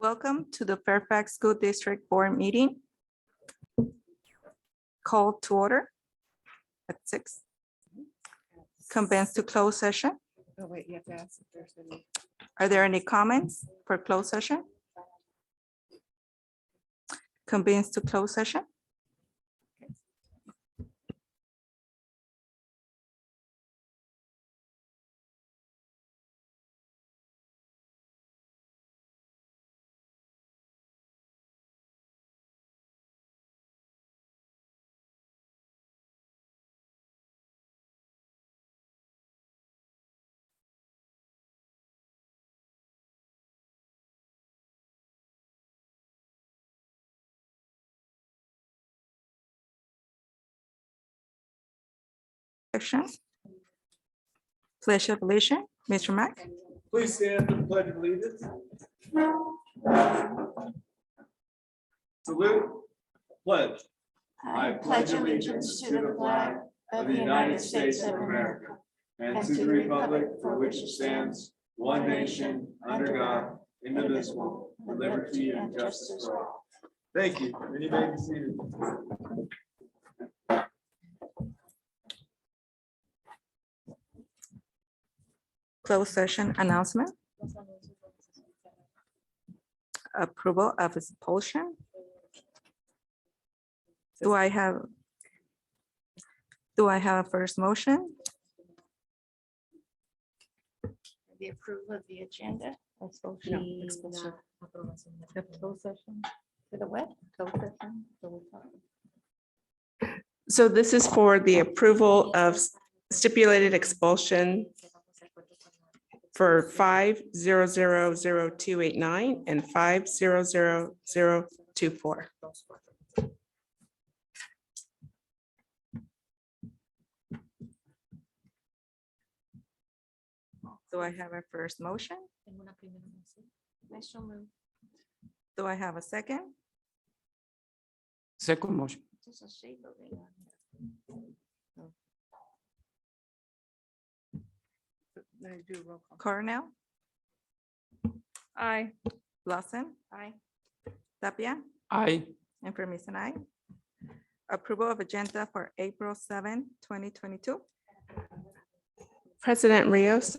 Welcome to the Fairfax School District Board meeting. Call to order at 6. Convenes to closed session. Oh, wait, you have to ask if there's any. Are there any comments for closed session? Convenes to closed session. Section. Pledge of allegiance, Mr. Mack. Please stand for the pledge of allegiance. Salute. Pledge. I pledge allegiance to the flag of the United States of America and to the republic for which it stands, one nation, under God, indivisible, with liberty and justice for all. Thank you. And you may be seated. Closed session announcement. Approval of expulsion. Do I have a first motion? The approval of the agenda. Expulsion. The closed session. For the what? Closed session. So this is for the approval of stipulated expulsion for 5000289 and 5000024. Do I have a first motion? Do I have a second? Second motion. Cornell? Aye. Lawson? Aye. Tapia? Aye. And for me, an aye. Approval of agenda for April 7, 2022. President Rios,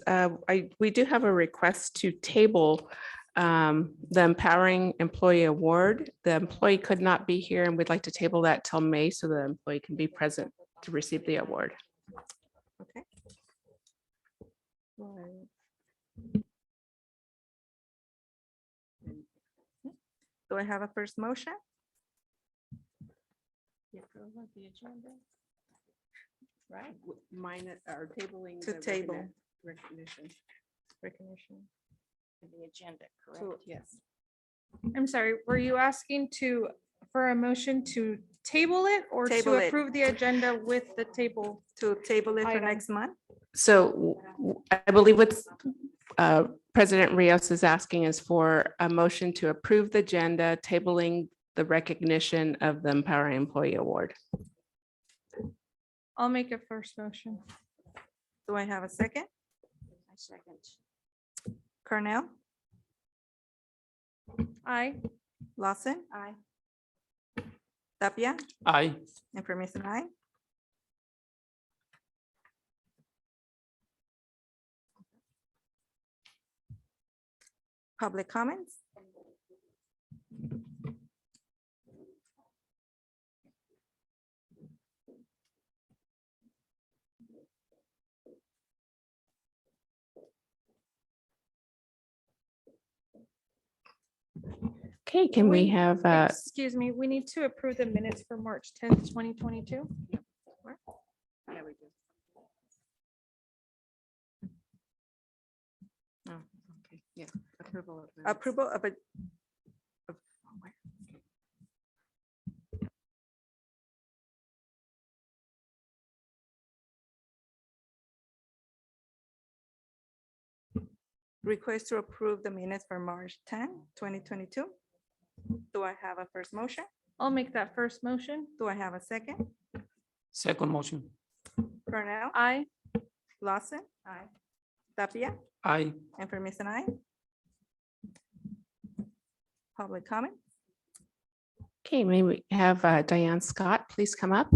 we do have a request to table the Empowering Employee Award. The employee could not be here and we'd like to table that till May so the employee can be present to receive the award. Okay. Do I have a first motion? The approval of the agenda. Right. Mine are tabling. To table. Recognition. The agenda, So, correct? yes. I'm sorry, were you asking for a motion to table it or Table to it. approve the agenda with the table? To table it for Item. next month? So I believe what President Rios is asking is for a motion to approve the agenda, tabling the recognition of the Empowering Employee Award. I'll make a first motion. Do I have a second? I second. Cornell? Aye. Lawson? Aye. Tapia? Aye. And for me, an aye. Public comments? Okay, can we have, Excuse me, we need to approve the minutes for March 10th, 2022. Yeah, we do. Oh, Okay, yeah, approval of. minutes. Approval of a. Request to approve the minutes for March 10, 2022. Do I have a first motion? I'll make that first motion. Do I have a second? Second motion. Cornell? Aye. Lawson? Aye. Tapia? Aye. And for Miss and I? public comment. Okay, may we have Diane Scott, please come up.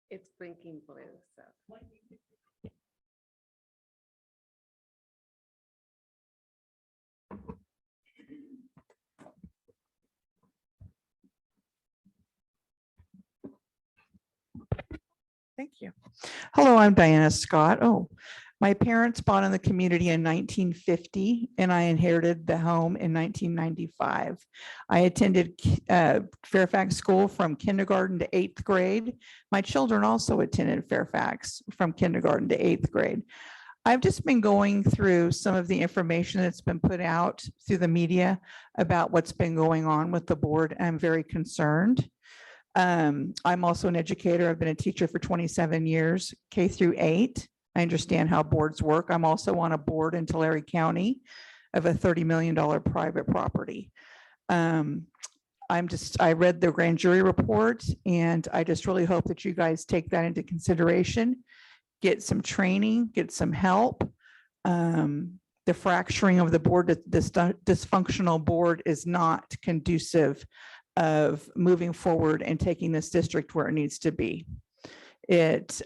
It's blinking blue, so. Thank you. Hello, I'm Diana Scott. Oh, my parents bought in the community in 1950 and I inherited the home in 1995. I attended Fairfax School from kindergarten to 8th grade. My children also attended Fairfax from kindergarten to 8th grade. I've just been going through some of the information that's been put out through the media about what's been going on with the board. I'm very concerned. I'm also an educator. I've been a teacher for 27 years, K through 8. I understand how boards work. I'm also on a board in Tulare County of a $30 million private property. I read the grand jury report and I just really hope that you guys take that into consideration, get some training, get some help. The fracturing of the board, this dysfunctional board is not conducive of moving forward and taking this district where it needs to be. It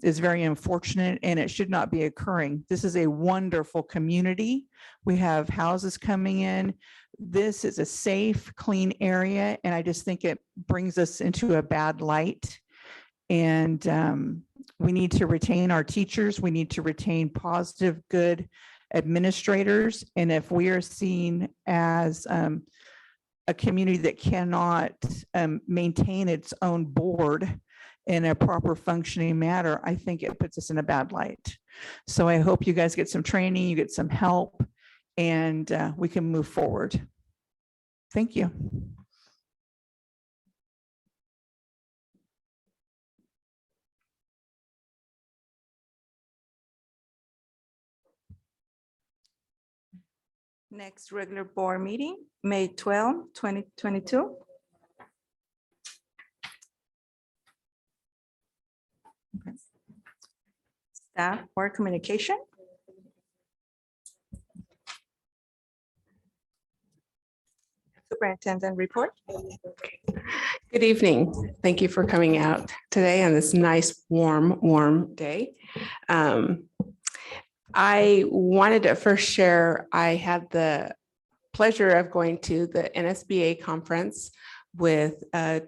is very unfortunate and it should not be occurring. This is a wonderful community. We have houses coming in. This is a safe, clean area. And I just think it brings us into a bad light. And we need to retain our teachers. We need to retain positive, good administrators. And if we are seen as a community that cannot maintain its own board in a proper functioning manner, I think it puts us in a bad light. So I hope you guys get some training, you get some help, and we can move forward. Thank you. Next regular board meeting, May 12, 2022. Staff or communication. Superintendent report. Good evening. Thank you for coming out today on this nice, warm day. I wanted to first share, I had the pleasure of going to the NSBA conference with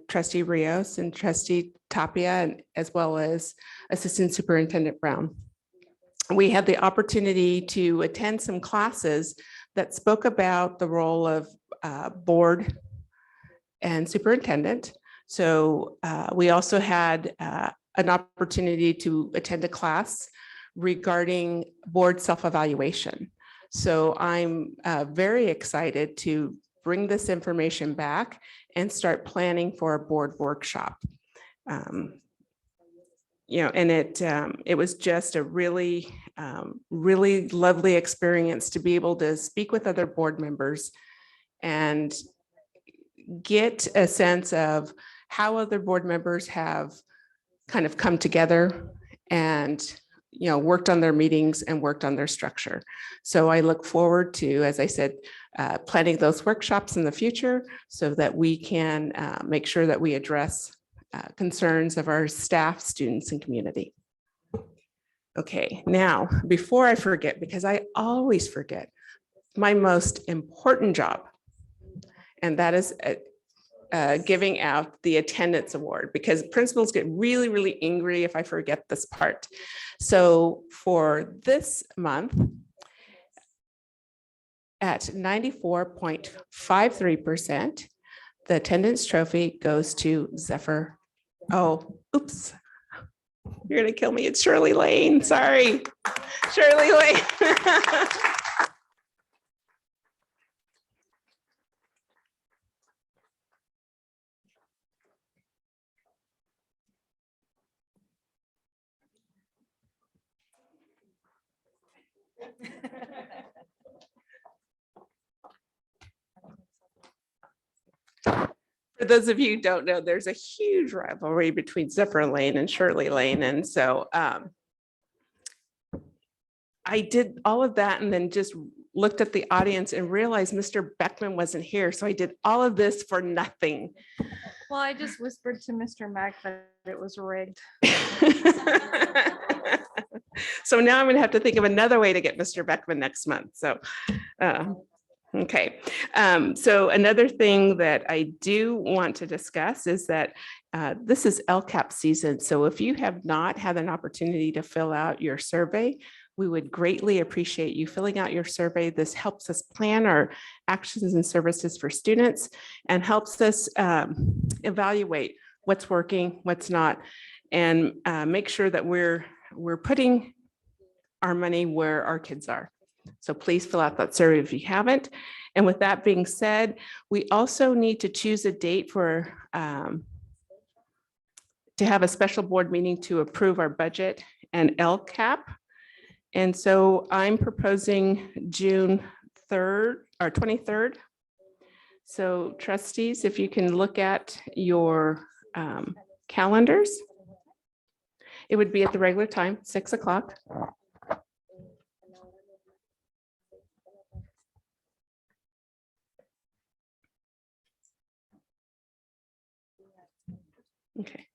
Trustee Rios and Trustee Tapia, and as well as Assistant Superintendent Brown. We had the opportunity to attend some classes that spoke about the role of board and superintendent. So we also had an opportunity to attend a class regarding board self-evaluation. So I'm very excited to bring this information back and start planning for a board workshop. And it was just a really lovely experience to be able to speak with other board members and get a sense of how other board members have kind of come together and worked on their meetings and worked on their structure. So I look forward to, as I said, planning those workshops in the future so that we can make sure that we address concerns of our staff, students, and community. Okay, now, before I forget, because I always forget, my most important job, and that is giving out the attendance award, because principals get really angry if I forget this part. So for this month, at 94.53%, the attendance trophy goes to Zephyr. Oh, oops. You're gonna kill me. It's Shirley Lane. Sorry, Shirley Lane. For those of you who don't know, there's a huge rivalry between Zephyr Lane and Shirley Lane. And so I did all of that and then just looked at the audience and realized Mr. Beckman wasn't here. So I did all of this for nothing. Well, I just whispered to Mr. Mack that it was rigged. So now I'm going to have to think of another way to get Mr. Beckman next month. So, okay. So another thing that I do want to discuss is that this is LCAP season. So if you have not had an opportunity to fill out your survey, we would greatly appreciate you filling out your survey. This helps us plan our actions and services for students and helps us evaluate what's working, what's not, and make sure that we're putting our money where our kids are. So please fill out that survey if you haven't. And with that being said, we also need to choose a date for to have a special board meeting to approve our budget and LCAP. And so I'm proposing June 3rd or 23rd. So trustees, if you can look at your calendars, it would be at the regular time, 6 o'clock. Okay.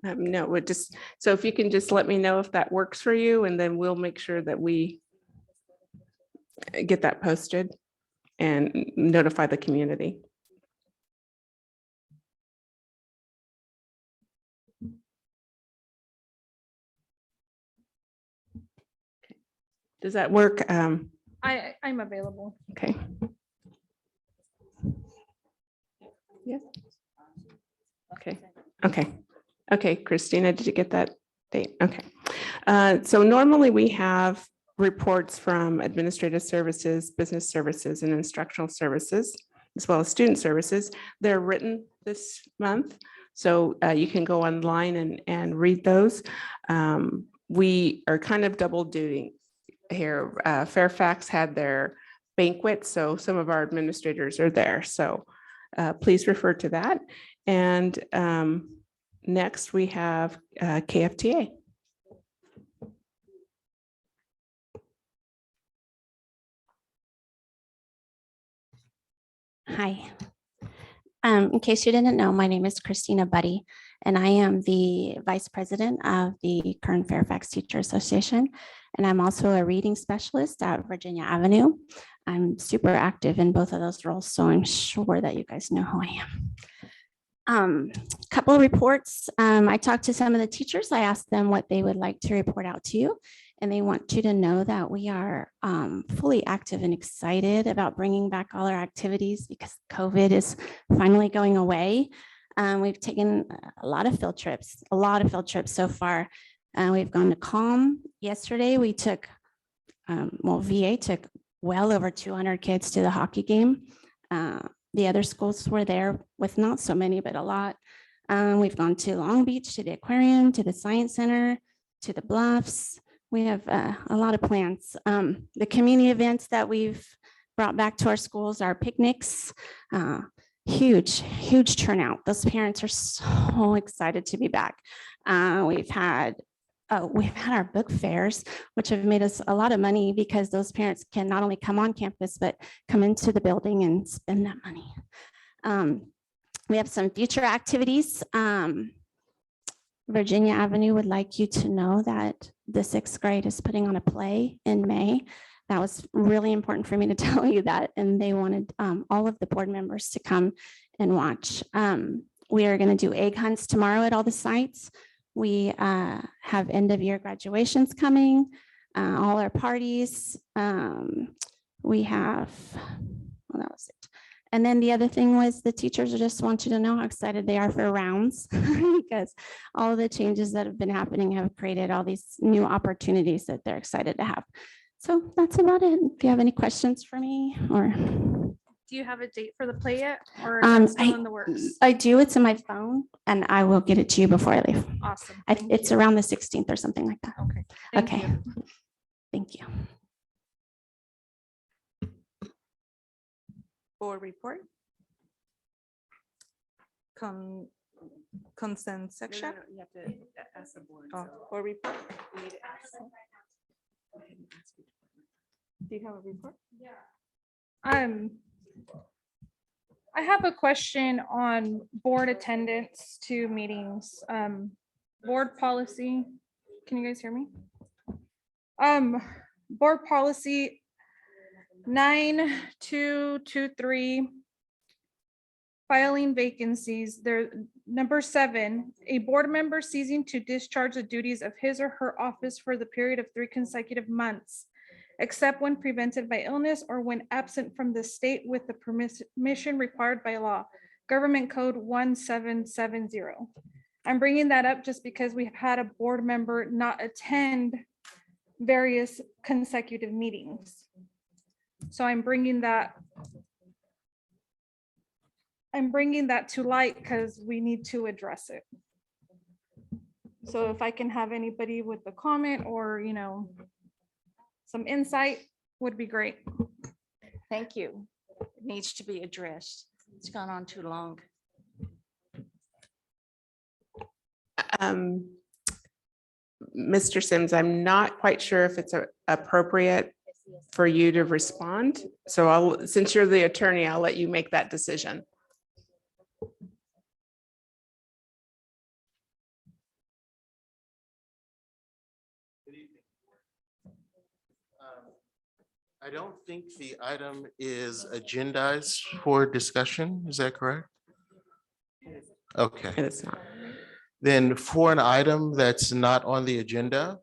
No, we're just, so if you can just let me know if that works for you, and then we'll make sure that we get that posted and notify the community. Does that work? I'm available. Okay. Yeah. Okay. Okay. Okay, Christina, did you get that date? Okay. So normally we have reports from administrative services, business services, and instructional services, as well as student services. They're written this month, so you can go online and read those. We are kind of double duty here. Fairfax had their banquet, so some of our administrators are there. So please refer to that. And next we have KFTA. Hi. In case you didn't know, my name is Christina Buddy, and I am the Vice President of the Kern Fairfax Teacher Association, and I'm also a reading specialist at Virginia Avenue. I'm super active in both of those roles, so I'm sure that you guys know who I am. Couple of reports. I talked to some of the teachers. I asked them what they would like to report out to you. And they want you to know that we are fully active and excited about bringing back all our activities because COVID is finally going away. We've taken a lot of field trips so far. We've gone to CALM. Yesterday, we took, VA took well over 200 kids to the hockey game. The other schools were there with not so many, but a lot. We've gone to Long Beach, to the aquarium, to the science center, to the bluffs. We have a lot of plans. The community events that we've brought back to our schools are picnics, huge turnout. Those parents are so excited to be back. We've had our book fairs, which have made us a lot of money because those parents can not only come on campus, but come into the building and spend that money. We have some future activities. Virginia Avenue would like you to know that the 6th grade is putting on a play in May. That was really important for me to tell you that, and they wanted all of the board members to come and watch. We are going to do egg hunts tomorrow at all the sites. We have end of year graduations coming, all our parties. We have, well, that was it. And then the other thing was the teachers just want you to know how excited they are for rounds because all of the changes that have been happening have created all these new opportunities that they're excited to have. So that's about it. If you have any questions for me or. Do you have a date for the play yet or is it still in the works? I do. It's in my phone and I will get it to you before I leave. Awesome. It's around the 16th or something like that. Okay. Okay. Thank you. Board report. Consent section. You have to ask the board. Oh, board report. We need to ask them. Go ahead and ask each board. Do you have a report? I have a question on board attendance to meetings, board policy. Can you guys hear me? Board policy 9223. Filing vacancies, there, number 7, a board member ceasing to discharge the duties of his or her office for the period of 3 consecutive months, except when prevented by illness or when absent from the state with the permission required by law. Government Code 1770. I'm bringing that up just because we have had a board member not attend various consecutive meetings. So I'm bringing that to light because we need to address it. So if I can have anybody with a comment or, some insight would be great. Thank you. It needs to be addressed. It's gone on too long. Mr. Sims, I'm not quite sure if it's appropriate for you to respond. So since you're the attorney, I'll let you make that decision. I don't think the item is agendized for discussion. Is that correct? Okay, It's not. then for an item that's not on the agenda,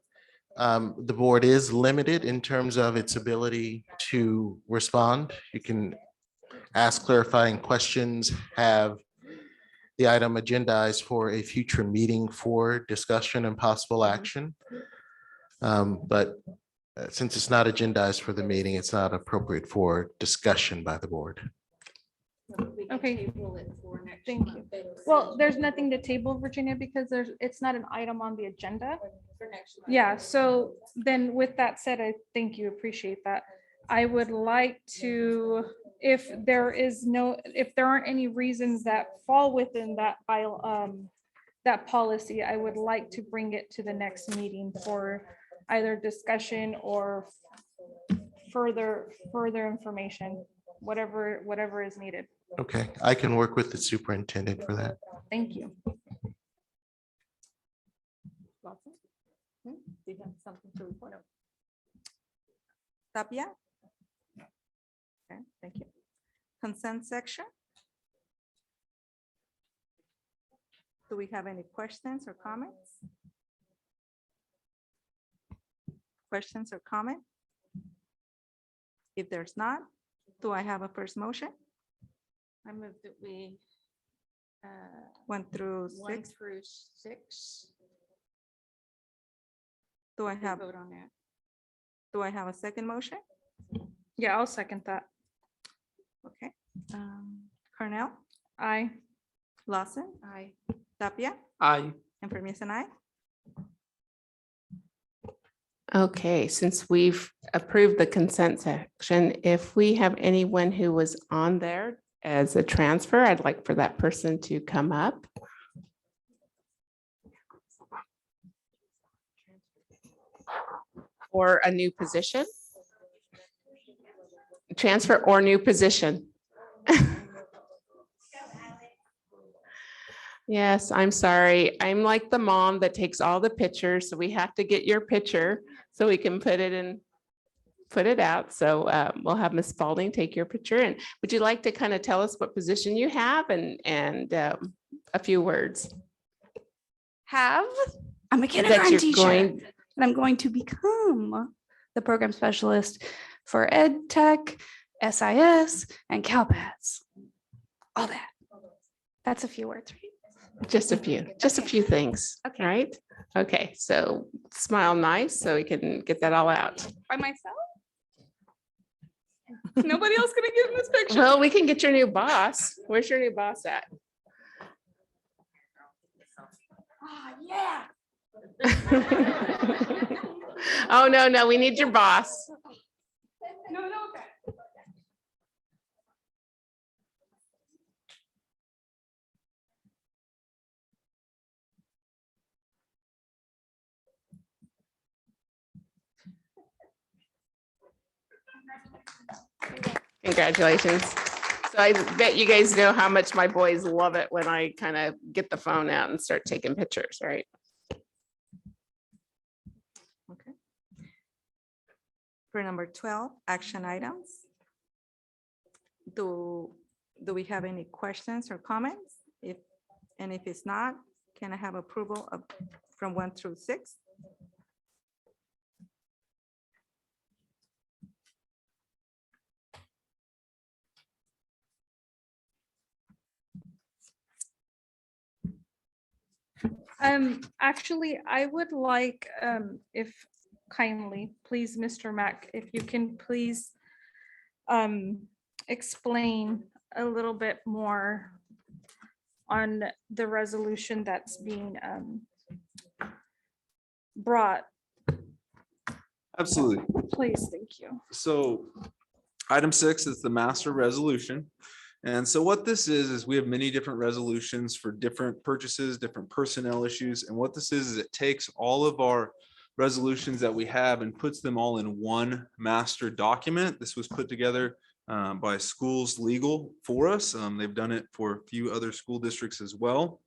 the board is limited in terms of its ability to respond. You can ask clarifying questions, have the item agendized for a future meeting for discussion and possible action. But since it's not agendized for the meeting, it's not appropriate for discussion by the board. Okay. Thank you. Well, there's nothing to table, Virginia, because it's not an item on the agenda. Yeah, so then with that said, I thank you, appreciate that. I would like to, if there aren't any reasons that fall within that that policy, I would like to bring it to the next meeting for either discussion or further information, whatever is needed. Okay, I can work with the superintendent for that. Thank you. Do you have something to report? Tapia? Okay, thank you. Consent section? Do we have any questions or comments? Questions or comment? If there's not, do I have a first motion? I move that we 1 through 1 6. through 6. Do I We have, vote on that. do I have a second motion? Yeah, I'll second that. Okay. Cornell, Aye. Lawson, Aye. Tapia, Aye. and for me as an aye. Okay, since we've approved the consent section, if we have anyone who was on there as a transfer, I'd like for that person to come up. Or a new position. Transfer or new position. Yes, I'm sorry. I'm like the mom that takes all the pictures, so we have to get your picture so we can put it in, put it out. So we'll have Ms. Spalding take your picture. And would you like to kind of tell us what position you have and a few words? I'm a That kindergarten you're teacher, going- and I'm going to become the program specialist for Ed Tech, SIS, and CalPAS. All that. That's a few words, right? Just a few things, Okay. right? Okay, so smile nice so we can get that all out. By myself? Nobody else gonna get in this picture? Well, we can get your new boss. Where's your new boss at? Ah, yeah. Oh, no, we need your boss. No, okay. Congratulations. So I bet you guys know how much my boys love it when I kind of get the phone out and start taking pictures, right? Okay. For number 12, action items. Do we have any questions or comments? If it's not, can I have approval of from 1 through 6? Actually, I would like, if kindly, please, Mr. Mack, if you can please explain a little bit more on the resolution that's being brought, Absolutely. please, thank you. So item 6 is the master resolution. And so what this is we have many different resolutions for different purchases, different personnel issues. And what this is it takes all of our resolutions that we have and puts them all in one master document. This was put together by Schools Legal for us. They've done it for a few other school districts as well.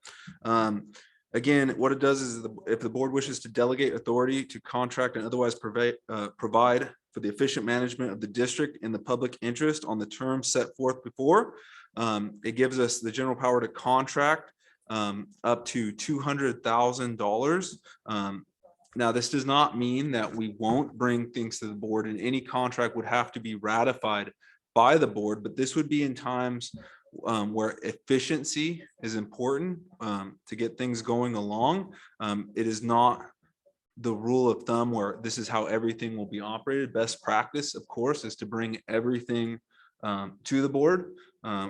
Again, what it does is if the board wishes to delegate authority to contract and otherwise provide for the efficient management of the district in the public interest on the terms set forth before, it gives us the general power to contract up to $200,000. Now, this does not mean that we won't bring things to the board, and any contract would have to be ratified by the board, but this would be in times where efficiency is important to get things going along. It is not the rule of thumb where this is how everything will be operated. Best practice, of course, is to bring everything to the board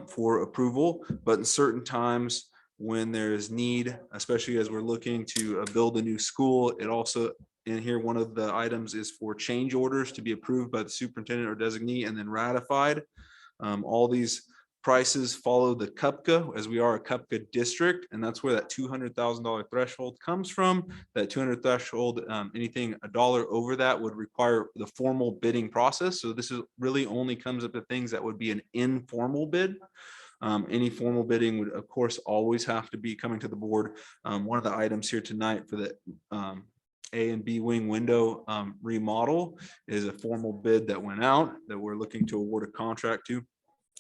for approval, but in certain times when there is need, especially as we're looking to build a new school, it also in here, one of the items is for change orders to be approved by the superintendent or designee and then ratified. All these prices follow the CUPCA, as we are a CUPCA district, and that's where that $200,000 threshold comes from. That 200 threshold, anything a dollar over that would require the formal bidding process. So this is really only comes up to things that would be an informal bid. Any formal bidding would, of course, always have to be coming to the board. One of the items here tonight for the A and B wing window remodel is a formal bid that went out that we're looking to award a contract to.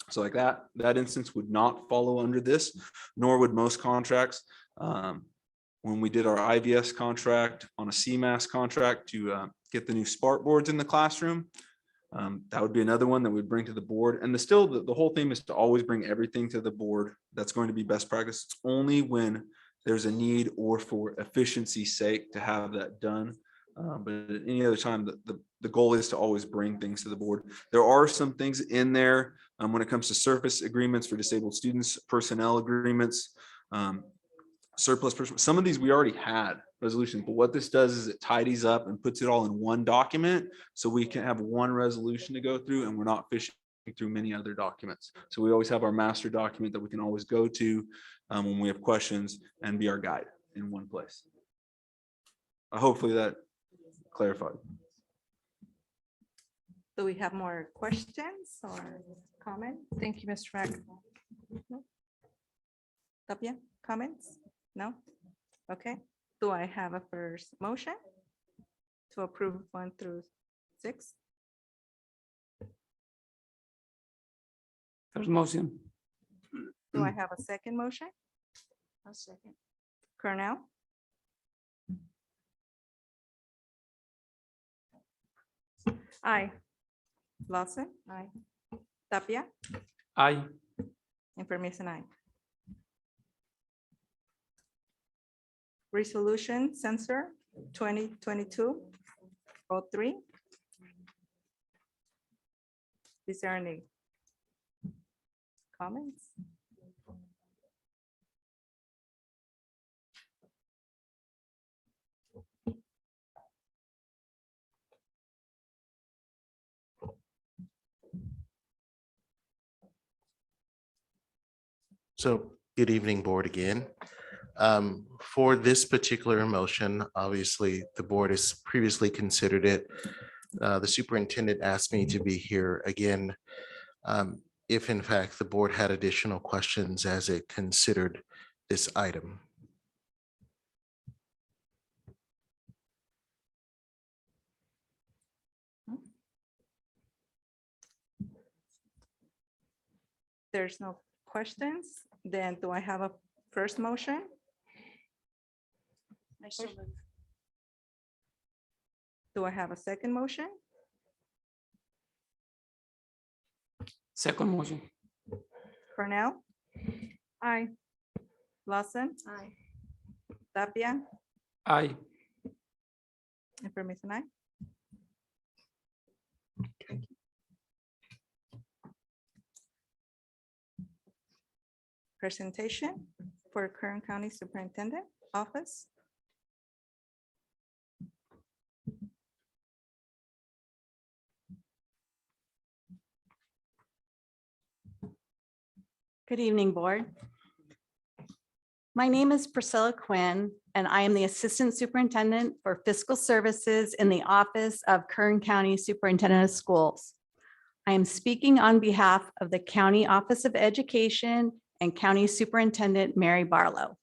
So like that instance would not follow under this, nor would most contracts. When we did our IVS contract on a CMAS contract to get the new smart boards in the classroom, that would be another one that we'd bring to the board. And the whole theme is to always bring everything to the board. That's going to be best practice. It's only when there's a need or for efficiency's sake to have that done. But at any other time, the goal is to always bring things to the board. There are some things in there when it comes to surface agreements for disabled students, personnel agreements, surplus. Some of these we already had resolutions, but what this does is it tidies up and puts it all in one document so we can have one resolution to go through and we're not fishing through many other documents. So we always have our master document that we can always go to when we have questions and be our guide in one place. Hopefully that clarified. Do we have more questions or comments? Thank you, Mr. Mack. Tapia, comments? No? Okay. Do I have a first motion to approve 1 through 6? First motion. Do I have a second motion? A second. Cornell? Aye. Lawson? Aye. Tapia? Aye. Information aye. Resolution censor 2022-03. Is there any comments? So good evening, board again. For this particular motion, obviously, the board has previously considered it The superintendent asked me to be here again if in fact the board had additional questions as it considered this item. There's no questions, then do I have a first motion? Do I have a second motion? Second motion. Cornell, Aye. Lawson, Aye. Tapia, Aye. information I. Presentation for Kern County Superintendent Office. Good evening, Board. My name is Priscilla Quinn, and I am the Assistant Superintendent for Fiscal Services in the Office of Kern County Superintendent of Schools. I am speaking on behalf of the County Office of Education and County Superintendent Mary Barlow.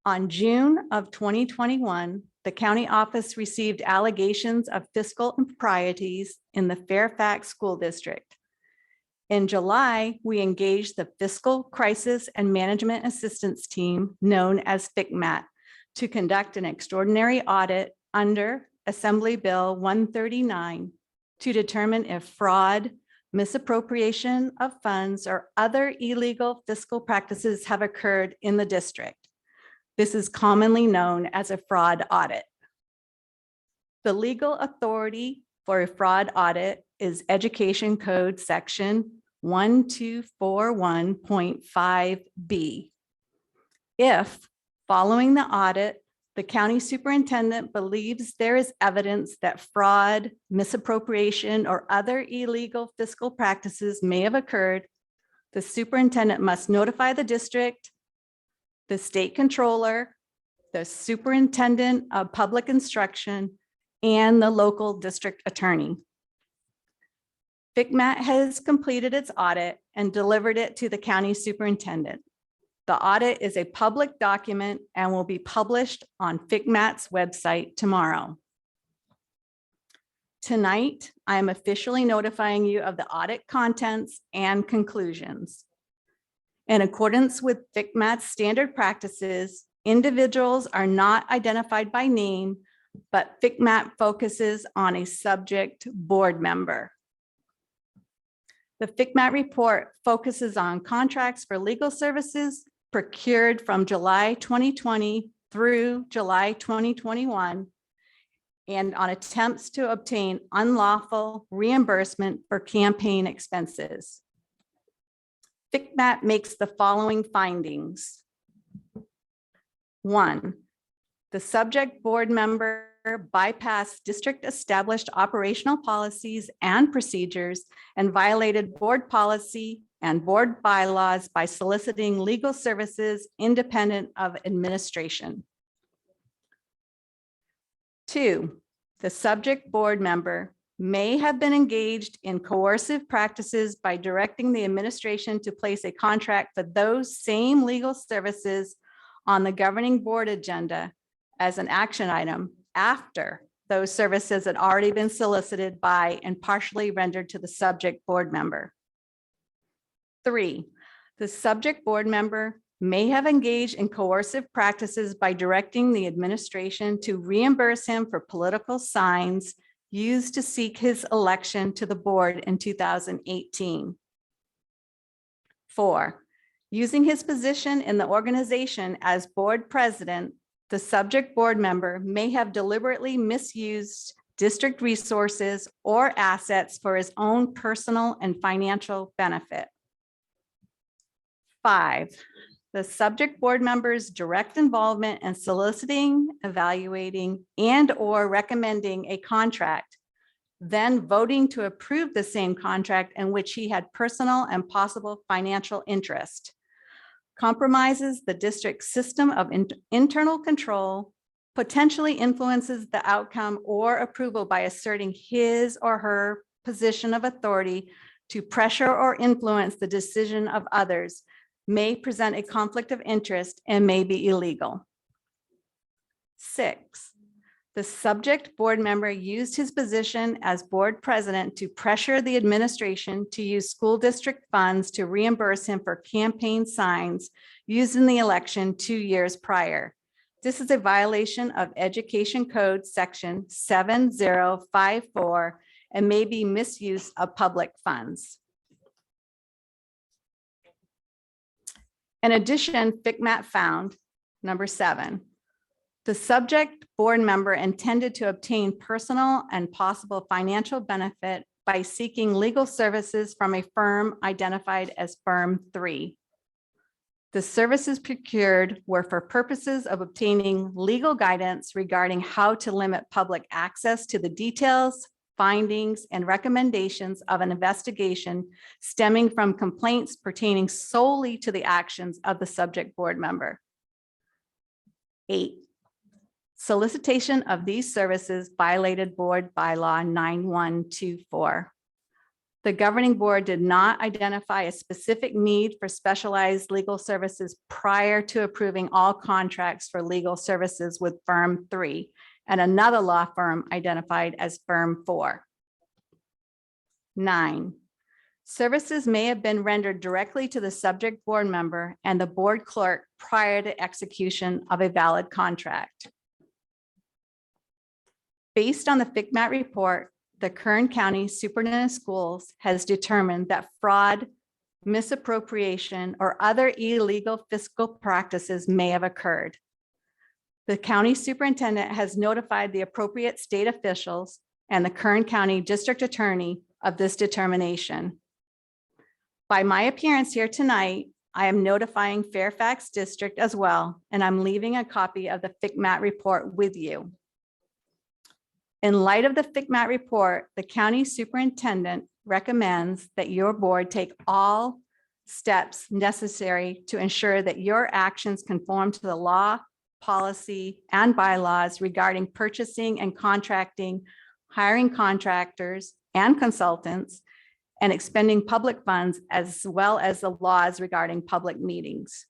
On June of 2021, the county office received allegations of fiscal improprieties in the Fairfax School District. In July, we engaged the Fiscal Crisis and Management Assistance Team, known as FCMAT, to conduct an extraordinary audit under Assembly Bill 139 to determine if fraud, misappropriation of funds, or other illegal fiscal practices have occurred in the district. This is commonly known as a fraud audit. The legal authority for a fraud audit is Education Code Section 1241.5B. If, following the audit, the county superintendent believes there is evidence that fraud, misappropriation, or other illegal fiscal practices may have occurred, the superintendent must notify the district, the state controller, the superintendent of public instruction, and the local district attorney. FCMAT has completed its audit and delivered it to the county superintendent. The audit is a public document and will be published on FCMAT's website tomorrow. Tonight, I am officially notifying you of the audit contents and conclusions. In accordance with FCMAT's standard practices, individuals are not identified by name, but FCMAT focuses on a subject board member. The FCMAT report focuses on contracts for legal services procured from July 2020 through July 2021, and on attempts to obtain unlawful reimbursement for campaign expenses. FCMAT makes the following findings. 1, the subject board member bypassed district established operational policies and procedures and violated board policy and board bylaws by soliciting legal services independent of administration. 2, the subject board member may have been engaged in coercive practices by directing the administration to place a contract for those same legal services on the governing board agenda as an action item after those services had already been solicited by and partially rendered to the subject board member. 3, the subject board member may have engaged in coercive practices by directing the administration to reimburse him for political signs used to seek his election to the board in 2018. 4, using his position in the organization as board president, the subject board member may have deliberately misused district resources or assets for his own personal and financial benefit. 5, the subject board member's direct involvement in soliciting, evaluating, and/or recommending a contract, then voting to approve the same contract in which he had personal and possible financial interest, compromises the district's system of internal control potentially influences the outcome or approval by asserting his or her position of authority to pressure or influence the decision of others, may present a conflict of interest and may be illegal. 6, the subject board member used his position as board president to pressure the administration to use school district funds to reimburse him for campaign signs used in the election 2 years prior. This is a violation of Education Code Section 7054 and may be misuse of public funds. In addition, FCMAT found, number 7, the subject board member intended to obtain personal and possible financial benefit by seeking legal services from a firm identified as Firm 3. The services procured were for purposes of obtaining legal guidance regarding how to limit public access to the details, findings, and recommendations of an investigation stemming from complaints pertaining solely to the actions of the subject board member. 8, solicitation of these services violated board bylaw 9124. The governing board did not identify a specific need for specialized legal services prior to approving all contracts for legal services with Firm 3 and another law firm identified as Firm 4. 9, services may have been rendered directly to the subject board member and the board clerk prior to execution of a valid contract. Based on the FCMAT report, the Kern County Superintendent of Schools has determined that fraud, misappropriation, or other illegal fiscal practices may have occurred. The county superintendent has notified the appropriate state officials and the Kern County District Attorney of this determination. By my appearance here tonight, I am notifying Fairfax District as well, and I'm leaving a copy of the FCMAT report with you. In light of the FCMAT report, the county superintendent recommends that your board take all steps necessary to ensure that your actions conform to the law, policy, and bylaws regarding purchasing and contracting, hiring contractors and consultants, and expending public funds, as well as the laws regarding public meetings.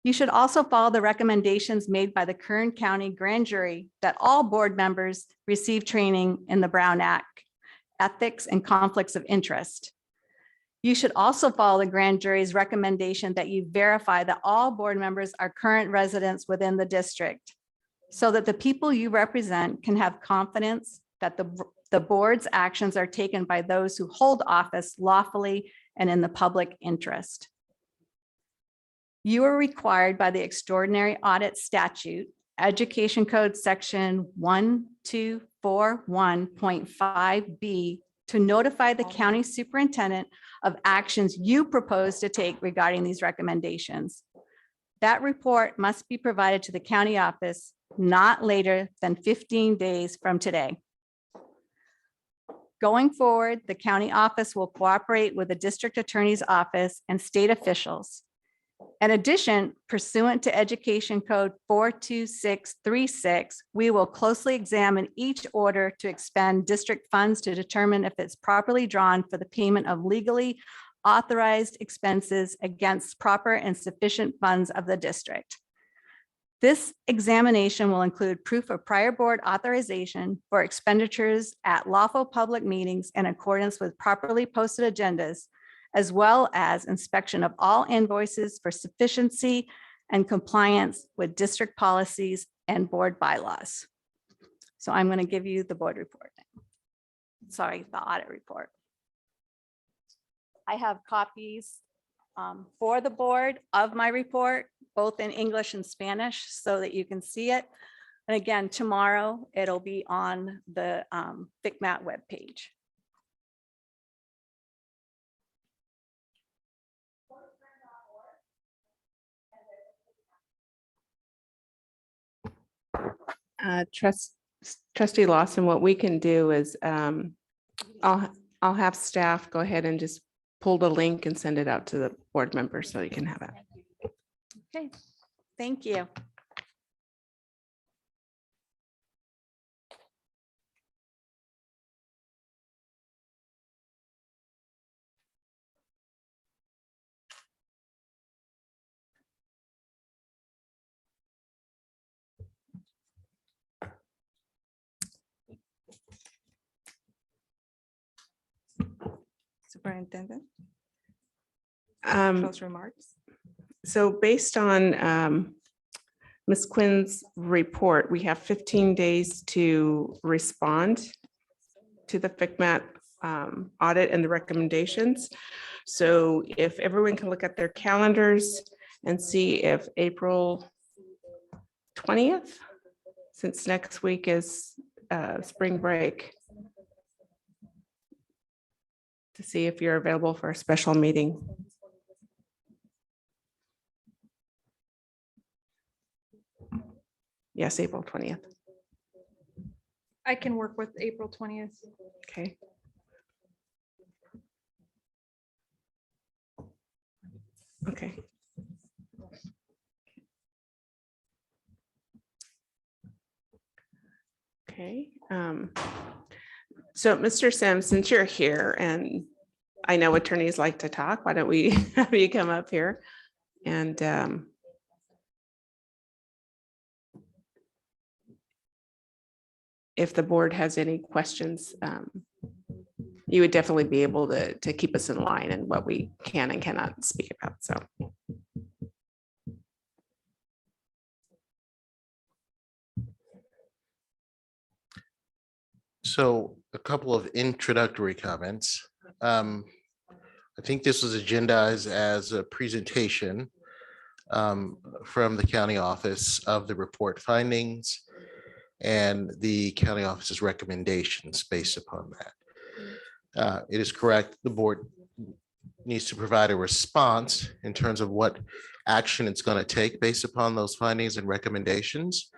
You should also follow the recommendations made by the Kern County Grand Jury that all board members receive training in the Brown Act, ethics and conflicts of interest. You should also follow the grand jury's recommendation that you verify that all board members are current residents within the district, so that the people you represent can have confidence that the board's actions are taken by those who hold office lawfully and in the public interest. You are required by the extraordinary audit statute, Education Code Section 1241.5B, to notify the county superintendent of actions you propose to take regarding these recommendations. That report must be provided to the county office not later than 15 days from today. Going forward, the county office will cooperate with the district attorney's office and state officials. In addition, pursuant to Education Code 42636, we will closely examine each order to expend district funds to determine if it's properly drawn for the payment of legally authorized expenses against proper and sufficient funds of the district. This examination will include proof of prior board authorization for expenditures at lawful public meetings in accordance with properly posted agendas, as well as inspection of all invoices for sufficiency and compliance with district policies and board bylaws. So I'm going to give you the board report. Sorry, the audit report. I have copies for the board of my report, both in English and Spanish, so that you can see it. And again, tomorrow it'll be on the FCMAT webpage. Trustee Lawson, what we can do is I'll have staff go ahead and just pull the link and send it out to the board members so you can have it. Okay, thank you. Superintendent, Um, close remarks. So based on Ms. Quinn's report, we have 15 days to respond to the FICMAT audit and the recommendations. So if everyone can look at their calendars and see if April 20th, since next week is spring break, to see if you're available for a special meeting. Yes, April 20th. I can work with April 20th. Okay. Okay. Okay. So Mr. Sims, since you're here and I know attorneys like to talk, why don't we have you come up here and if the board has any questions, you would definitely be able to keep us in line and what we can and cannot speak about. So. So a couple of introductory comments. I think this was agendized as a presentation from the county office of the report findings and the county office's recommendations based upon that. It is correct, the board needs to provide a response in terms of what action it's going to take based upon those findings and recommendations.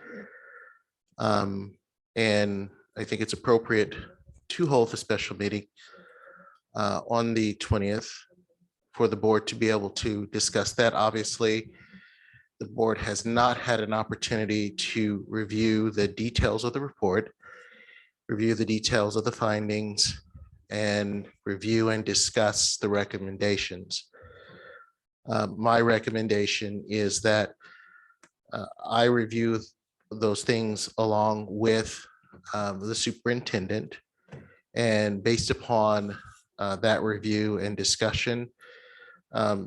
And I think it's appropriate to hold a special meeting on the 20th for the board to be able to discuss that. Obviously, the board has not had an opportunity to review the details of the report, review the details of the findings, and review and discuss the recommendations. My recommendation is that I review those things along with the superintendent, and based upon that review and discussion,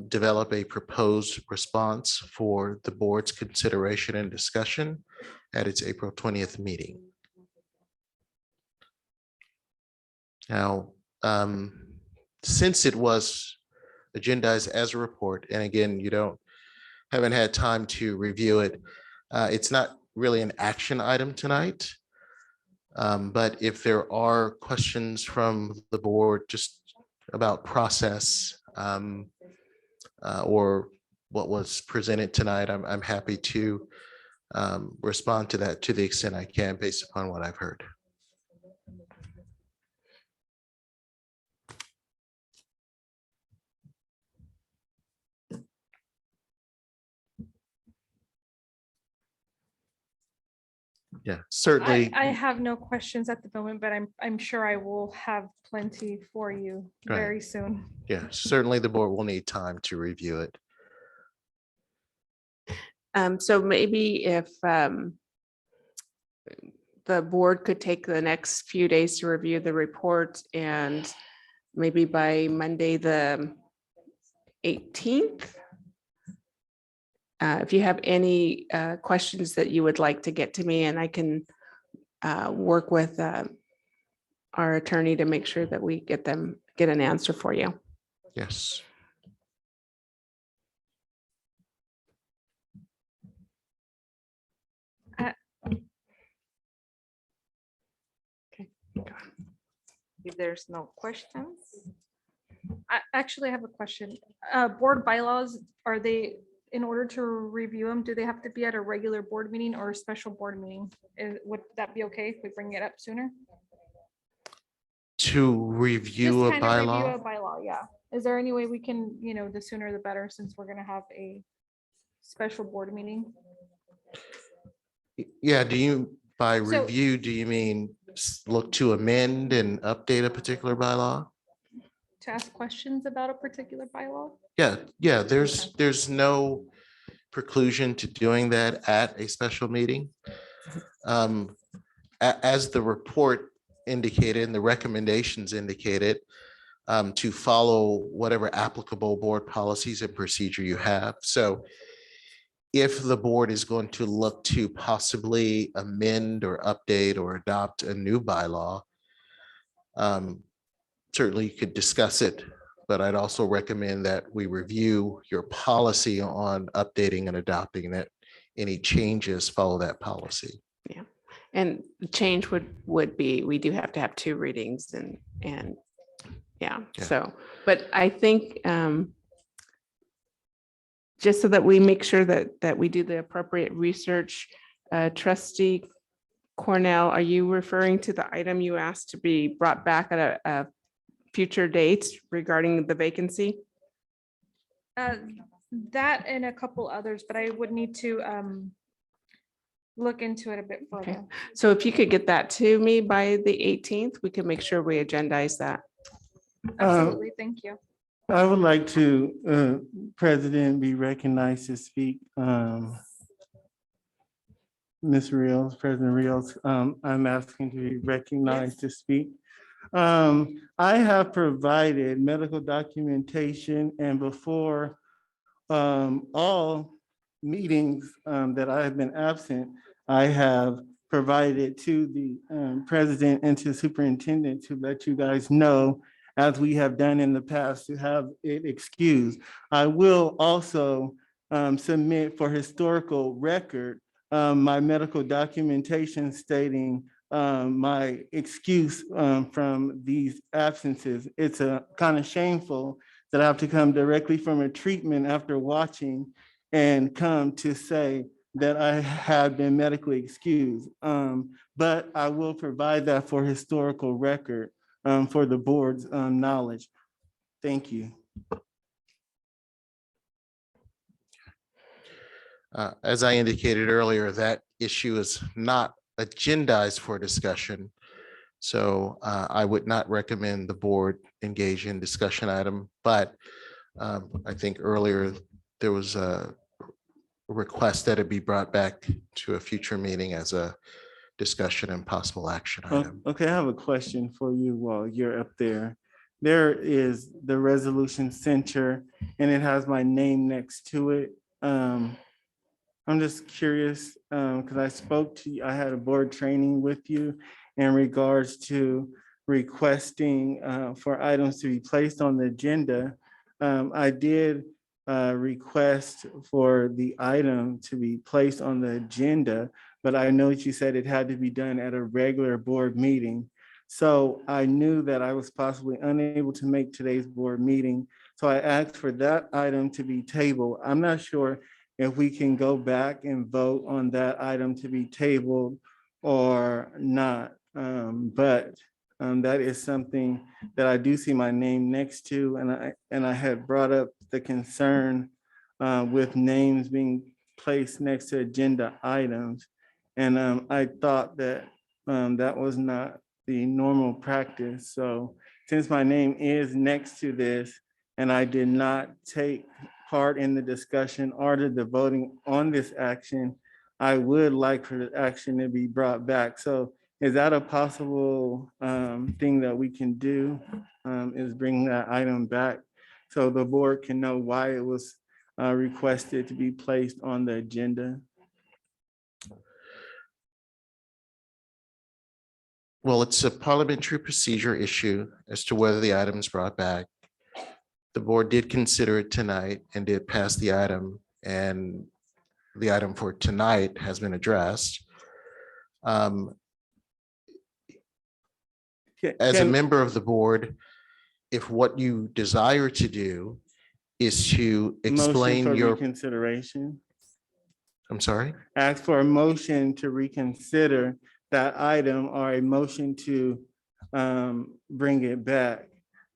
develop a proposed response for the board's consideration and discussion at its April 20th meeting. Now, since it was agendized as a report, and again, you haven't had time to review it, it's not really an action item tonight. But if there are questions from the board just about process or what was presented tonight, I'm happy to respond to that to the extent I can based upon what I've heard. Yeah, certainly. I have no questions at the moment, but I'm sure I will have plenty for you Right. very soon. Yeah, certainly the board will need time to review it. So maybe if the board could take the next few days to review the report, and maybe by Monday, the 18th, if you have any questions that you would like to get to me, and I can work with our attorney to make sure that we get an answer for you. Yes. If there's no questions, I actually have a question. Board bylaws, are they, in order to review them, do they have to be at a regular board meeting or a special board meeting? Would that be okay if we bring it up sooner? To review a Just kind of review bylaw? a bylaw, yeah. Is there any way we can, the sooner the better, since we're gonna have a special board meeting? Yeah, by So- review, do you mean look to amend and update a particular bylaw? To ask questions about a particular bylaw? Yeah, there's no preclusion to doing that at a special meeting. As the report indicated and the recommendations indicated, to follow whatever applicable board policies and procedure you have. So if the board is going to look to possibly amend or update or adopt a new bylaw, certainly you could discuss it, but I'd also recommend that we review your policy on updating and adopting that. Any changes follow that policy. Yeah, and the change would be, we do have to have 2 readings and yeah, Yeah. so, but I think just so that we make sure that we do the appropriate research, trustee Cornell, are you referring to the item you asked to be brought back at a future date regarding the vacancy? That and a couple others, but I would need to look into it a bit Okay, further. so if you could get that to me by the 18th, we can make sure we agendize that. Absolutely, thank you. I would like to, President, be recognized to speak. Ms. Rios, President Rios, I'm asking to be recognized to speak. I have provided medical documentation, and before all meetings that I have been absent, I have provided to the president and to superintendent to let you guys know, as we have done in the past, to have it excused. I will also submit for historical record my medical documentation stating my excuse from these absences. It's a kind of shameful that I have to come directly from a treatment after watching and come to say that I have been medically excused. But I will provide that for historical record for the board's knowledge. Thank you. As I indicated earlier, that issue is not agendized for discussion. So I would not recommend the board engage in discussion item, but I think earlier there was a request that it be brought back to a future meeting as a discussion and possible action item. Okay, I have a question for you while you're up there. There is the resolution center and it has my name next to it. I'm just curious, because I spoke to you, I had a board training with you in regards to requesting for items to be placed on the agenda. I did request for the item to be placed on the agenda, but I know that you said it had to be done at a regular board meeting. So I knew that I was possibly unable to make today's board meeting. So I asked for that item to be tabled. I'm not sure if we can go back and vote on that item to be tabled or not. But that is something that I do see my name next to, and I had brought up the concern with names being placed next to agenda items. And I thought that that was not the normal practice. So since my name is next to this and I did not take part in the discussion or the voting on this action, I would like for the action to be brought back. So is that a possible thing that we can do, is bring that item back so the board can know why it was requested to be placed on the agenda? Well, it's a parliamentary procedure issue as to whether the item is brought back. The board did consider it tonight and did pass the item, and the item for tonight has been addressed. As a member of the board, if what you desire to do is to explain Motion for your, reconsideration. I'm sorry? Ask for a motion to reconsider that item or a motion to bring it back.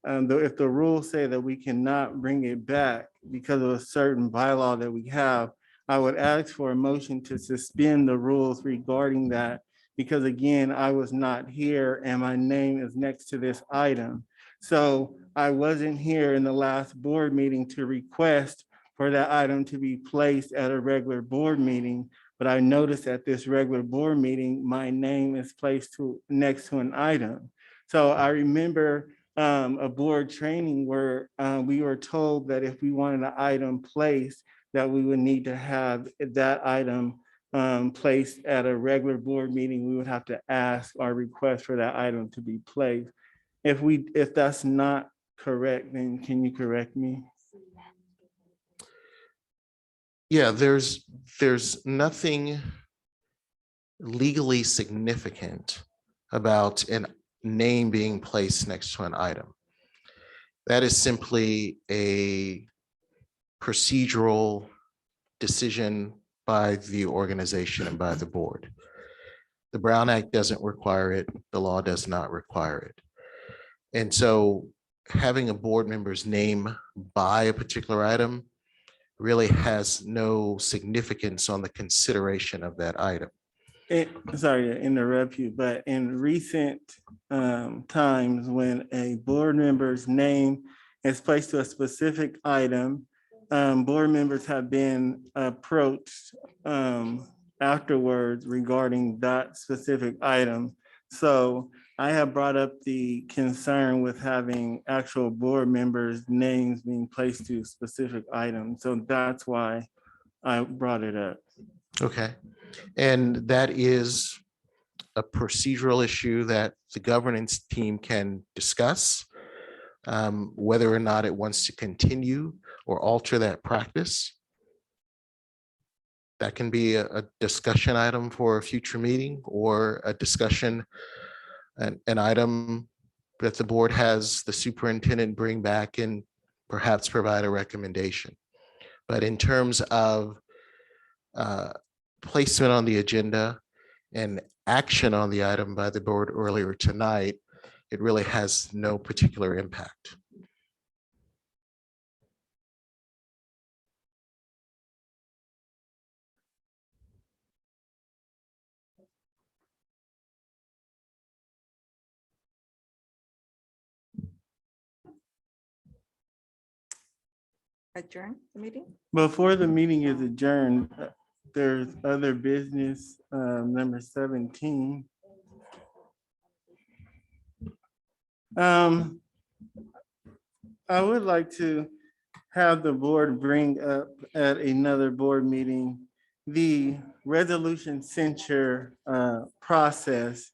If the rules say that we cannot bring it back because of a certain bylaw that we have, I would ask for a motion to suspend the rules regarding that, because again, I was not here and my name is next to this item. So I wasn't here in the last board meeting to request for that item to be placed at a regular board meeting. But I noticed at this regular board meeting, my name is placed next to an item. So I remember a board training where we were told that if we wanted an item placed, that we would need to have that item placed at a regular board meeting. We would have to ask or request for that item to be placed. If that's not correct, then can you correct me? Yeah, there's nothing legally significant about a name being placed next to an item. That is simply a procedural decision by the organization and by the board. The Brown Act doesn't require it. The law does not require it. And so having a board member's name by a particular item really has no significance on the consideration of that item. Sorry to interrupt you, but in recent times when a board member's name is placed to a specific item, board members have been approached afterwards regarding that specific item. So I have brought up the concern with having actual board members' names being placed to specific items. So that's why I brought it up. Okay. And that is a procedural issue that the governance team can discuss, whether or not it wants to continue or alter that practice. That can be a discussion item for a future meeting, or a discussion, an item that the board has the superintendent bring back and perhaps provide a recommendation. But in terms of placement on the agenda and action on the item by the board earlier tonight, it really has no particular impact. Adjourn the meeting? Before the meeting is adjourned, there's other business, number 17. I would like to have the board bring up at another board meeting the resolution censure process.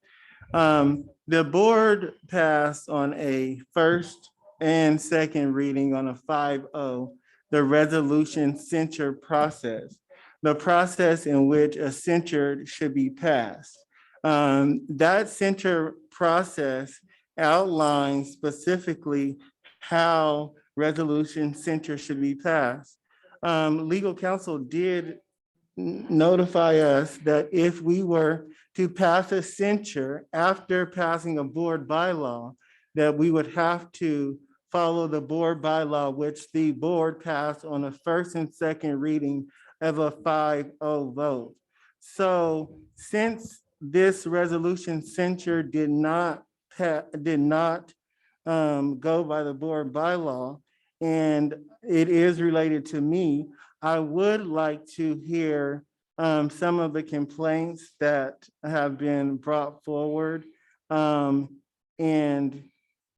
The board passed on a first and second reading on a 5-0, the resolution censure process, the process in which a censure should be passed. That censure process outlines specifically how resolution censure should be passed. Legal counsel did notify us that if we were to pass a censure after passing a board bylaw, that we would have to follow the board bylaw, which the board passed on a first and second reading of a 5-0 vote. So since this resolution censure did not go by the board bylaw, and it is related to me, I would like to hear some of the complaints that have been brought forward. And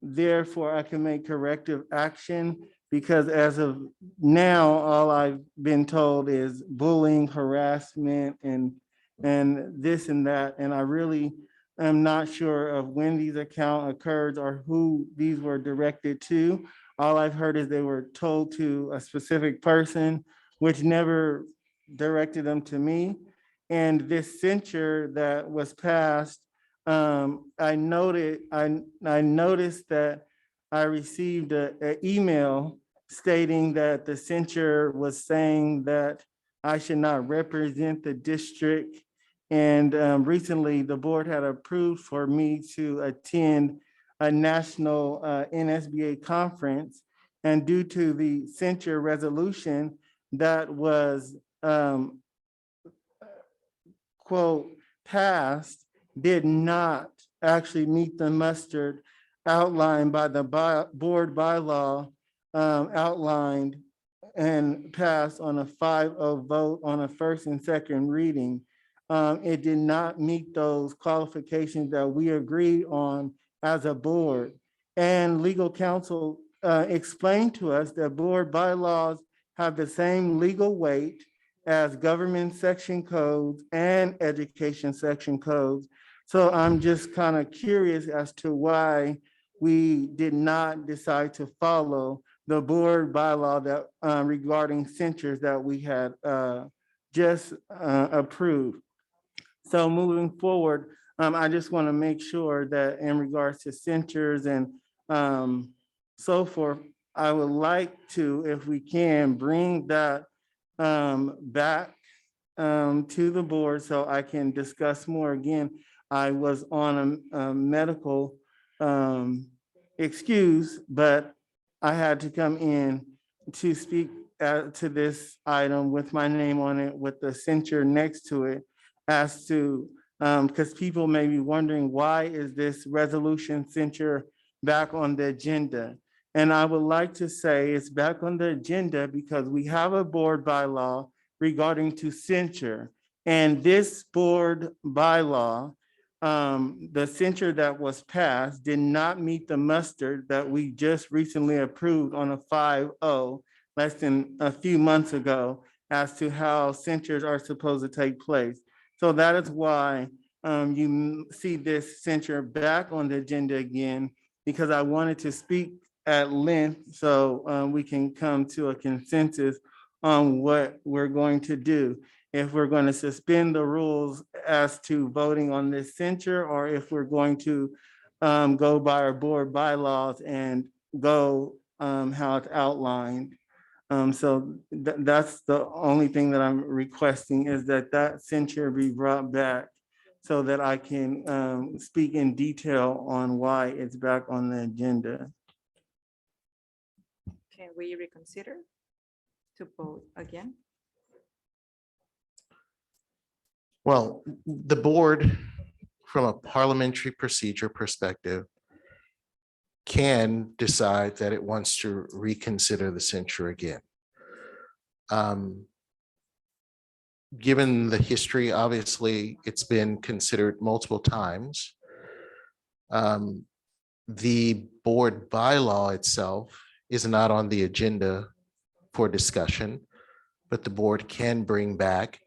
therefore I can make corrective action, because as of now, all I've been told is bullying, harassment, and this and that. And I really am not sure of when these account occurred or who these were directed to. All I've heard is they were told to a specific person, which never directed them to me. And this censure that was passed, I noticed that I received an email stating that the censure was saying that I should not represent the district. And recently the board had approved for me to attend a national NSBA conference. And due to the censure resolution that was quote passed, did not actually meet the muster outlined by the board bylaw, outlined and passed on a 5-0 vote on a first and second reading. It did not meet those qualifications that we agreed on as a board. and legal counsel explained to us that board bylaws have the same legal weight as government section codes and education section codes. So I'm just kind of curious as to why we did not decide to follow the board bylaw that regarding censures that we had just approved. So moving forward, I just want to make sure that in regards to censures and so forth, I would like to, if we can, bring that back to the board so I can discuss more. Again, I was on a medical excuse, but I had to come in to speak to this item with my name on it, with the censure next to it, as to, because people may be wondering, why is this resolution censure back on the agenda? And I would like to say it's back on the agenda because we have a board bylaw regarding to censure. And this board bylaw, the censure that was passed did not meet the muster that we just recently approved on a 5-0 less than a few months ago as to how censures are supposed to take place. So that is why you see this censure back on the agenda again, because I wanted to speak at length so we can come to a consensus on what we're going to do. If we're going to suspend the rules as to voting on this censure, or if we're going to go by our board bylaws and go how it's outlined. So that's the only thing that I'm requesting, is that that censure be brought back so that I can speak in detail on why it's back on the agenda. Can we reconsider to vote again? Well, the board, from a parliamentary procedure perspective, can decide that it wants to reconsider the censure again. Given the history, obviously, it's been considered multiple times. The board bylaw itself is not on the agenda for discussion, but the board can bring back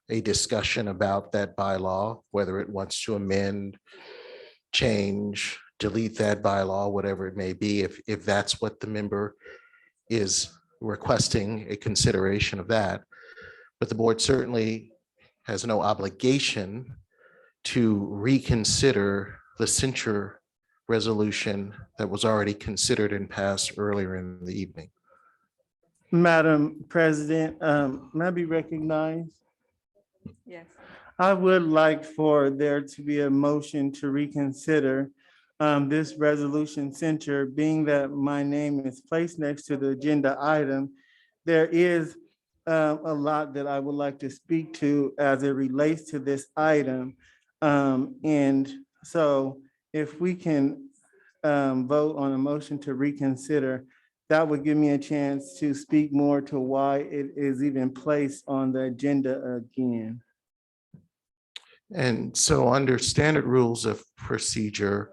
a discussion about that bylaw, whether it wants to amend, change, delete that bylaw, whatever it may be, if that's what the member is requesting, a consideration of that. But the board certainly has no obligation to reconsider the censure resolution that was already considered and passed earlier in the evening. Madam President, may I be recognized? Yes. I would like for there to be a motion to reconsider this resolution censure, being that my name is placed next to the agenda item. There is a lot that I would like to speak to as it relates to this item. And so if we can vote on a motion to reconsider, that would give me a chance to speak more to why it is even placed on the agenda again. And so under standard rules of procedure,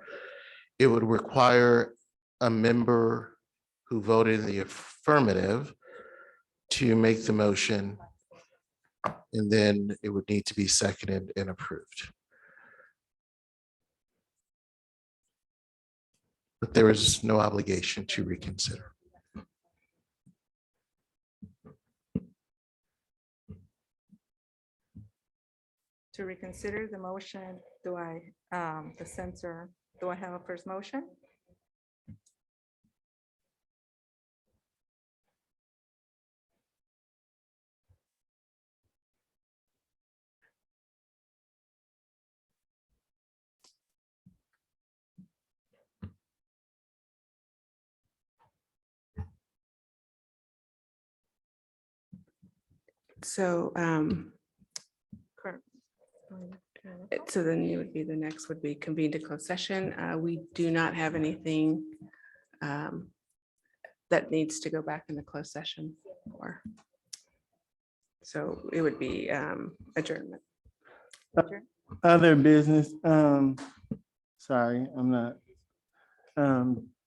it would require a member who voted in the affirmative to make the motion, and then it would need to be seconded and approved. But there is no obligation to reconsider. To reconsider the motion, do I, the censor, do I have a first motion? So, Correct. so then it would be, the next would be convene to closed session. We do not have anything that needs to go back in the closed session for. So it would be adjournment. Other business, sorry, I'm not,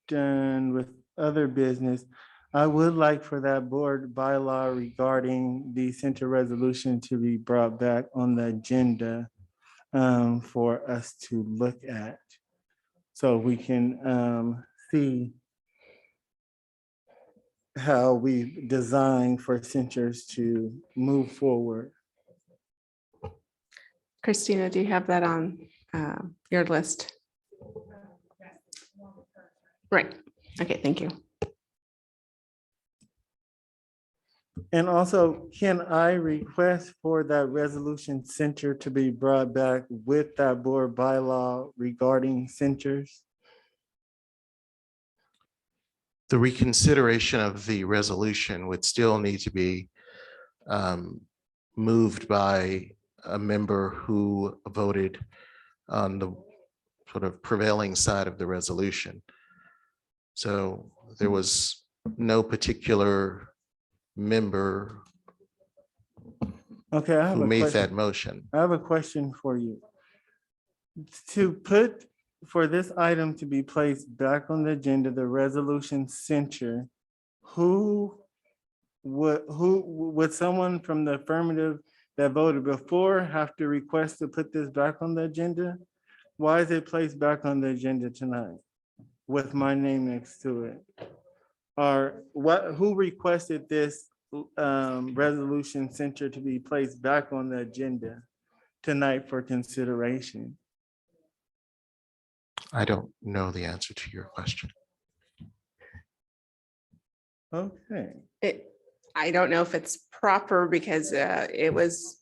done with other business, I would like for that board bylaw regarding the center resolution to be brought back on the agenda for us to look at. So we can see how we design for centers to move forward. Christina, do you have that on your list? Right. Okay, thank you. And also, can I request for that resolution center to be brought back with that board bylaw regarding centers? The reconsideration of the resolution would still need to be moved by a member who voted on the sort of prevailing side of the resolution. So there was no particular member Okay, I have who a made question. that motion. I have a question for you. To put, for this item to be placed back on the agenda, the resolution censure, who would someone from the affirmative that voted before have to request to put this back on the agenda? Why is it placed back on the agenda tonight with my name next to it? Or who requested this resolution censure to be placed back on the agenda tonight for consideration? I don't know the answer to your question. Okay. I don't know if it's proper because it was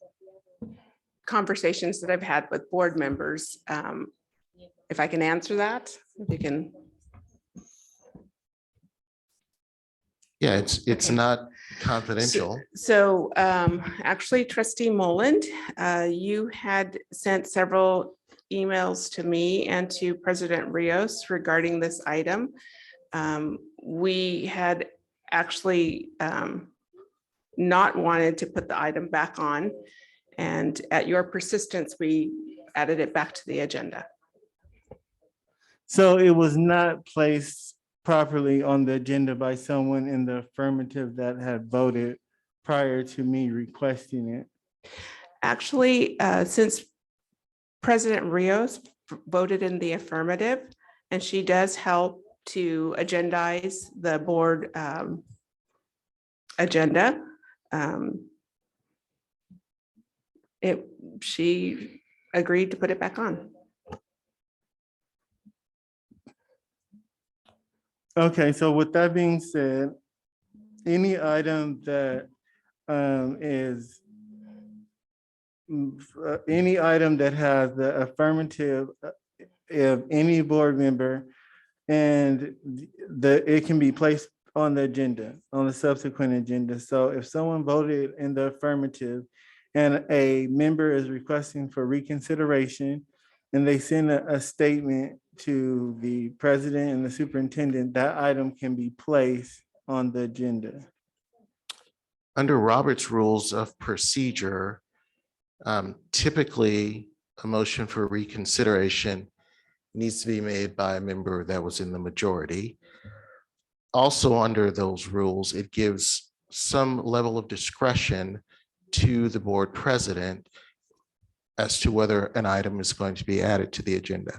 conversations that I've had with board members. If I can answer that, if you can. Yeah, it's Okay. not confidential. So actually trustee Moland, you had sent several emails to me and to President Rios regarding this item. We had actually not wanted to put the item back on, and at your persistence, we added it back to the agenda. So it was not placed properly on the agenda by someone in the affirmative that had voted prior to me requesting it. Actually, since President Rios voted in the affirmative, and she does help to agendize the board agenda. She agreed to put it back on. Okay, so with that being said, any item that any item that has the affirmative of any board member, and it can be placed on the agenda, on the subsequent agenda. So if someone voted in the affirmative and a member is requesting for reconsideration, and they send a statement to the president and the superintendent, that item can be placed on the agenda. Under Robert's Rules of Procedure, typically a motion for reconsideration needs to be made by a member that was in the majority. Also, under those rules, it gives some level of discretion to the board president as to whether an item is going to be added to the agenda.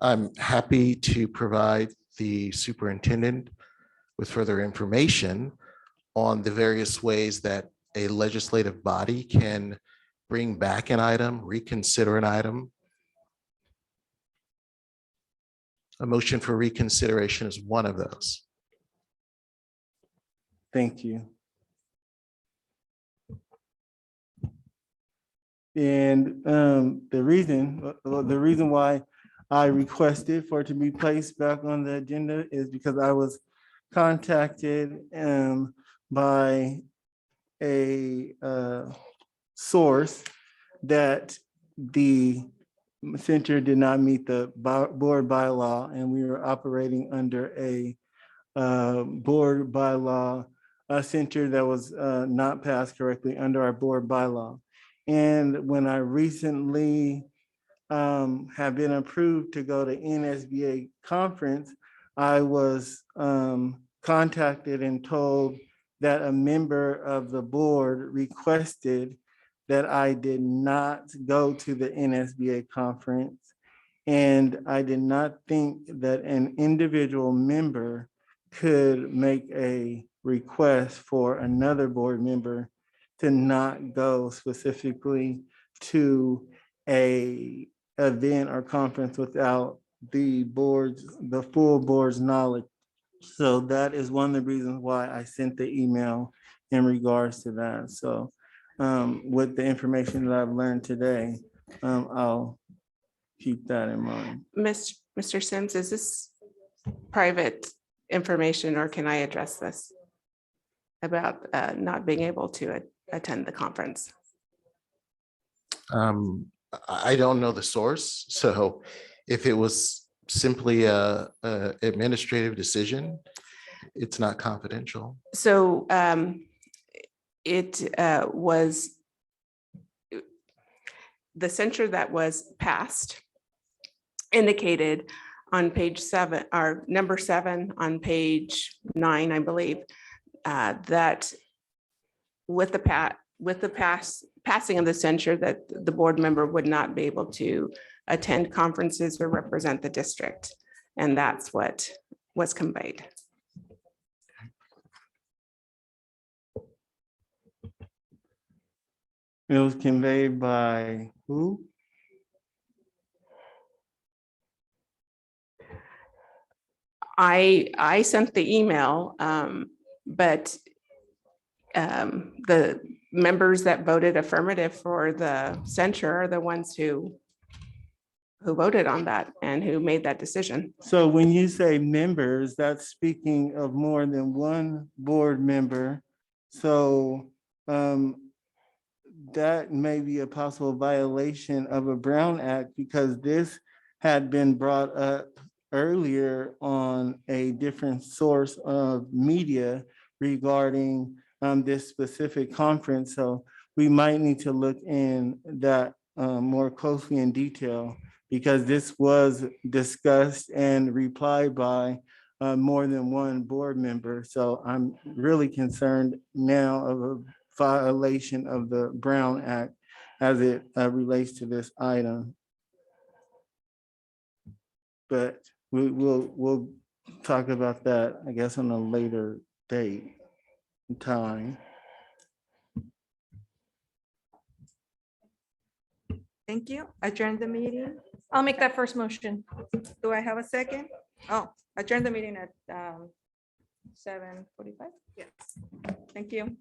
I'm happy to provide the superintendent with further information on the various ways that a legislative body can bring back an item, reconsider an item. A motion for reconsideration is one of those. Thank you. And the reason why I requested for it to be placed back on the agenda is because I was contacted by a source that the center did not meet the board bylaw, and we were operating under a board bylaw, a center that was not passed correctly under our board bylaw. And when I recently have been approved to go to NSBA conference, I was contacted and told that a member of the board requested that I did not go to the NSBA conference. And I did not think that an individual member could make a request for another board member to not go specifically to a event or conference without the full board's knowledge. So that is one of the reasons why I sent the email in regards to that. So with the information that I've learned today, I'll keep that in mind. Mr. Sims, is this private information or can I address this about not being able to attend the conference? I don't know the source, so if it was simply a administrative decision, it's not confidential. So it was the censure that was passed indicated on page 7, or number 7 on page 9, I believe, that with the passing of the censure, that the board member would not be able to attend conferences or represent the district. And that's what was conveyed. It was conveyed by who? I sent the email, but the members that voted affirmative for the censure are the ones who voted on that and who made that decision. So when you say members, that's speaking of more than one board member. So that may be a possible violation of a Brown Act because this had been brought up earlier on a different source of media regarding this specific conference. So we might need to look in that more closely in detail because this was discussed and replied by more than one board member. So I'm really concerned now of a violation of the Brown Act as it relates to this item. But we'll talk about that, I guess, on a later date and time. Thank you. Adjourn the meeting. I'll make that first motion. Do I have a second? Oh, adjourn the meeting at 7:45? Yes. Thank you.